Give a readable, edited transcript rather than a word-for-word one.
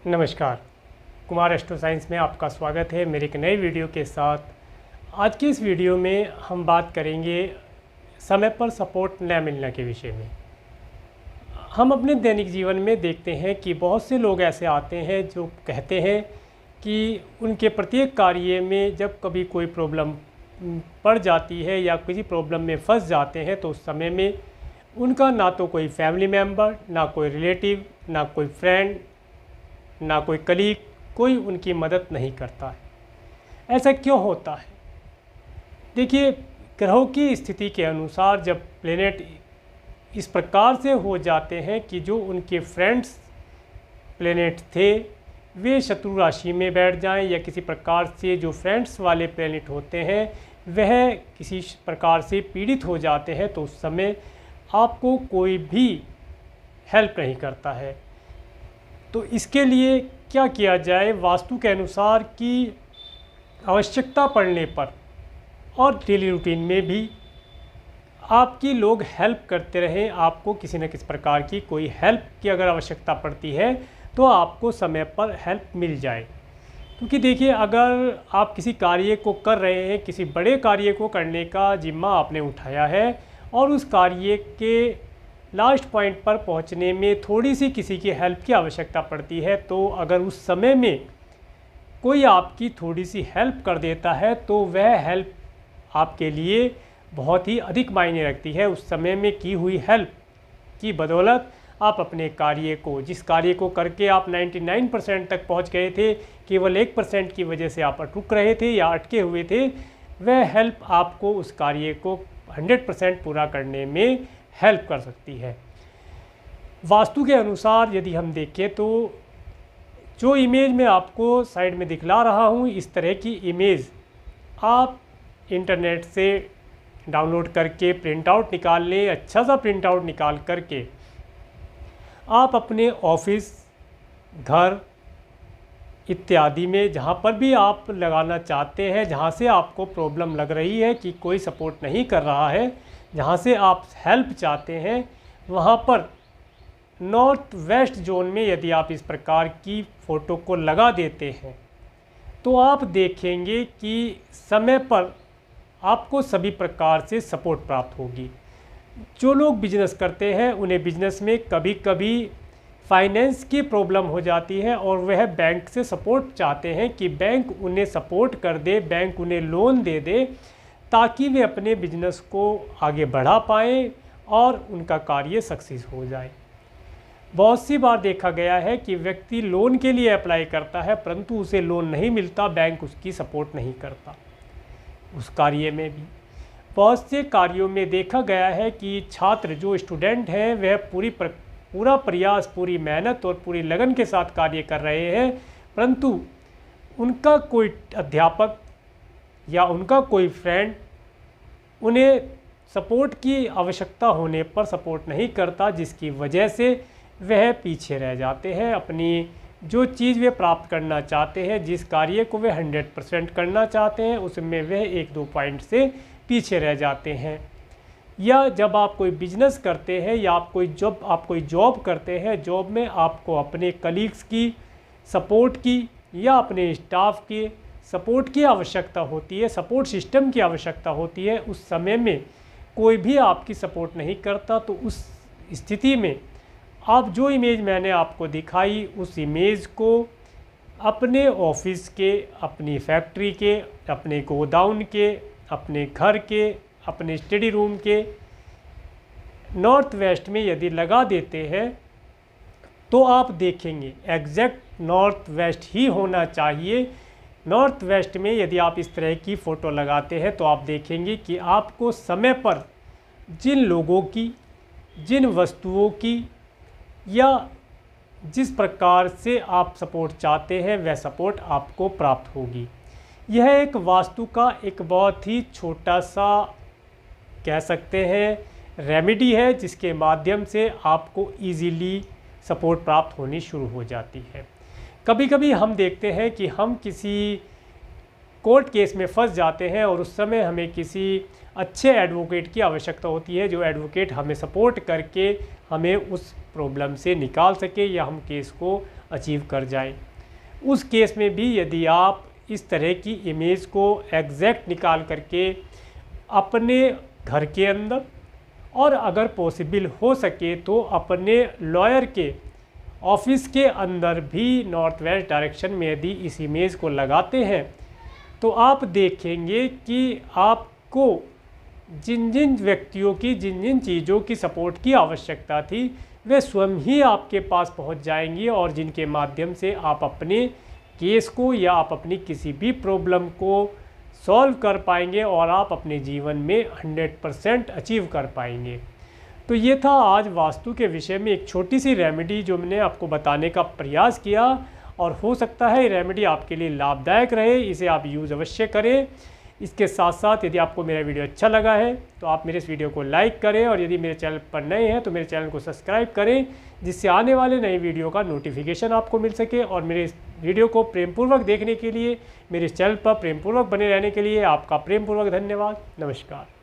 नमस्कार। Kumar astro science में आपका स्वागत है मेरे एक नए वीडियो के साथ। आज की इस वीडियो में हम बात करेंगे समय पर सपोर्ट न मिलने के विषय में। हम अपने दैनिक जीवन में देखते हैं कि बहुत से लोग ऐसे आते हैं जो कहते हैं कि उनके प्रत्येक कार्य में जब कभी कोई प्रॉब्लम पड़ जाती है या किसी प्रॉब्लम में फंस जाते हैं तो उस समय में उनका ना तो कोई फैमिली मेम्बर, ना कोई रिलेटिव, ना कोई फ्रेंड, ना कोई कलीग, कोई उनकी मदद नहीं करता है। ऐसा क्यों होता है? देखिए, ग्रहों की स्थिति के अनुसार जब प्लेनेट इस प्रकार से हो जाते हैं कि जो उनके फ्रेंड्स प्लेनेट थे वे शत्रु राशि में बैठ जाएं, या किसी प्रकार से जो फ्रेंड्स वाले प्लेनेट होते हैं वह किसी प्रकार से पीड़ित हो जाते हैं, तो उस समय आपको कोई भी हेल्प नहीं करता है। तो इसके लिए क्या किया जाए? वास्तु के अनुसार कि आवश्यकता पड़ने पर और डेली रूटीन में भी आपकी लोग हेल्प करते रहें। आपको किसी न किसी प्रकार की कोई हेल्प की अगर आवश्यकता पड़ती है तो आपको समय पर हेल्प मिल जाए। क्योंकि देखिए, अगर आप किसी कार्य को कर रहे हैं, किसी बड़े कार्य को करने का जिम्मा आपने उठाया है और उस कार्य के लास्ट पॉइंट पर पहुंचने में थोड़ी सी किसी की हेल्प की आवश्यकता पड़ती है, तो अगर उस समय में कोई आपकी थोड़ी सी हेल्प कर देता है तो वह हेल्प आपके लिए बहुत ही अधिक मायने रखती है। उस समय में की हुई हेल्प की बदौलत आप अपने कार्य को, जिस कार्य को करके आप 99% तक पहुंच गए थे, केवल 1% की वजह से आप रुक रहे थे या अटके हुए थे, वह हेल्प आपको उस कार्य को 100% पूरा करने में हेल्प कर सकती है। वास्तु के अनुसार यदि हम देखें तो जो इमेज मैं आपको साइड में दिखला रहा हूँ, इस तरह की इमेज आप इंटरनेट से डाउनलोड करके प्रिंट आउट निकाल लें। अच्छा सा प्रिंट आउट निकाल करके आप अपने ऑफिस, घर इत्यादि में जहाँ पर भी आप लगाना चाहते हैं, जहाँ से आपको प्रॉब्लम लग रही है कि कोई सपोर्ट नहीं कर रहा है, जहाँ से आप हेल्प चाहते हैं, वहाँ पर नॉर्थ वेस्ट जोन में यदि आप इस प्रकार की फ़ोटो को लगा देते हैं तो आप देखेंगे कि समय पर आपको सभी प्रकार से सपोर्ट प्राप्त होगी। जो लोग बिजनेस करते हैं उन्हें बिजनेस में कभी कभी फाइनेंस की प्रॉब्लम हो जाती है और वह बैंक से सपोर्ट चाहते हैं कि बैंक उन्हें सपोर्ट कर दे, बैंक उन्हें लोन दे दे, ताकि वे अपने बिजनेस को आगे बढ़ा पाएँ और उनका कार्य सक्सेस हो जाए। बहुत सी बार देखा गया है कि व्यक्ति लोन के लिए अप्लाई करता है परंतु उसे लोन नहीं मिलता, बैंक उसकी सपोर्ट नहीं करता उस कार्य में भी। बहुत से कार्यों में देखा गया है कि छात्र, जो स्टूडेंट हैं, वह पूरा प्रयास, पूरी मेहनत और पूरी लगन के साथ कार्य कर रहे हैं, परंतु उनका कोई अध्यापक या उनका कोई फ्रेंड उन्हें सपोर्ट की आवश्यकता होने पर सपोर्ट नहीं करता, जिसकी वजह से वह पीछे रह जाते हैं। अपनी जो चीज़ वे प्राप्त करना चाहते हैं, जिस कार्य को वे 100% करना चाहते हैं, उसमें वह 1-2 पॉइंट से पीछे रह जाते हैं। या जब आप कोई बिजनेस करते हैं या आप कोई जॉब करते हैं, जॉब में आपको अपने कलीग्स की सपोर्ट की या अपने स्टाफ के सपोर्ट की आवश्यकता होती है, सपोर्ट सिस्टम की आवश्यकता होती है। उस समय में कोई भी आपकी सपोर्ट नहीं करता, तो उस स्थिति में आप जो इमेज मैंने आपको दिखाई, उस इमेज को अपने ऑफिस के, अपनी फैक्ट्री के, अपने गोडाउन के, अपने घर के, अपने स्टडी रूम के नॉर्थ वेस्ट में यदि लगा देते हैं तो आप देखेंगे एग्जैक्ट नॉर्थ वेस्ट ही होना चाहिए। नॉर्थ वेस्ट में यदि आप इस तरह की फ़ोटो लगाते हैं तो आप देखेंगे कि आपको समय पर जिन लोगों की, जिन वस्तुओं की या जिस प्रकार से आप सपोर्ट चाहते हैं वह सपोर्ट आपको प्राप्त होगी। यह एक वास्तु का एक बहुत ही छोटा सा, कह सकते हैं, रेमेडी है, जिसके माध्यम से आपको इजीली सपोर्ट प्राप्त होनी शुरू हो जाती है। कभी कभी हम देखते हैं कि हम किसी कोर्ट केस में फंस जाते हैं और उस समय हमें किसी अच्छे एडवोकेट की आवश्यकता होती है, जो एडवोकेट हमें सपोर्ट करके हमें उस प्रॉब्लम से निकाल सके या हम केस को अचीव कर जाएं। उस केस में भी यदि आप इस तरह की इमेज को एग्जैक्ट निकाल करके अपने घर के अंदर और अगर पॉसिबल हो सके तो अपने लॉयर के ऑफिस के अंदर भी नॉर्थ वेस्ट डायरेक्शन में यदि इस इमेज को लगाते हैं तो आप देखेंगे कि आपको जिन जिन व्यक्तियों की जिन जिन चीज़ों की सपोर्ट की आवश्यकता थी वे स्वयं ही आपके पास पहुंच जाएंगी और जिनके माध्यम से आप अपने केस को या आप अपनी किसी भी प्रॉब्लम को सॉल्व कर पाएंगे और आप अपने जीवन में 100% अचीव कर पाएंगे। तो ये था आज वास्तु के विषय में एक छोटी सी रेमेडी जो मैंने आपको बताने का प्रयास किया, और हो सकता है ये रेमेडी आपके लिए लाभदायक रहे, इसे आप यूज़ अवश्य करें। इसके साथ साथ यदि आपको मेरा वीडियो अच्छा लगा है तो आप मेरे इस वीडियो को लाइक करें, और यदि मेरे चैनल पर नए हैं तो मेरे चैनल को सब्सक्राइब करें, जिससे आने वाले नए वीडियो का नोटिफिकेशन आपको मिल सके। और मेरे इस वीडियो को प्रेमपूर्वक देखने के लिए, मेरे इस चैनल पर प्रेमपूर्वक बने रहने के लिए आपका प्रेमपूर्वक धन्यवाद। नमस्कार।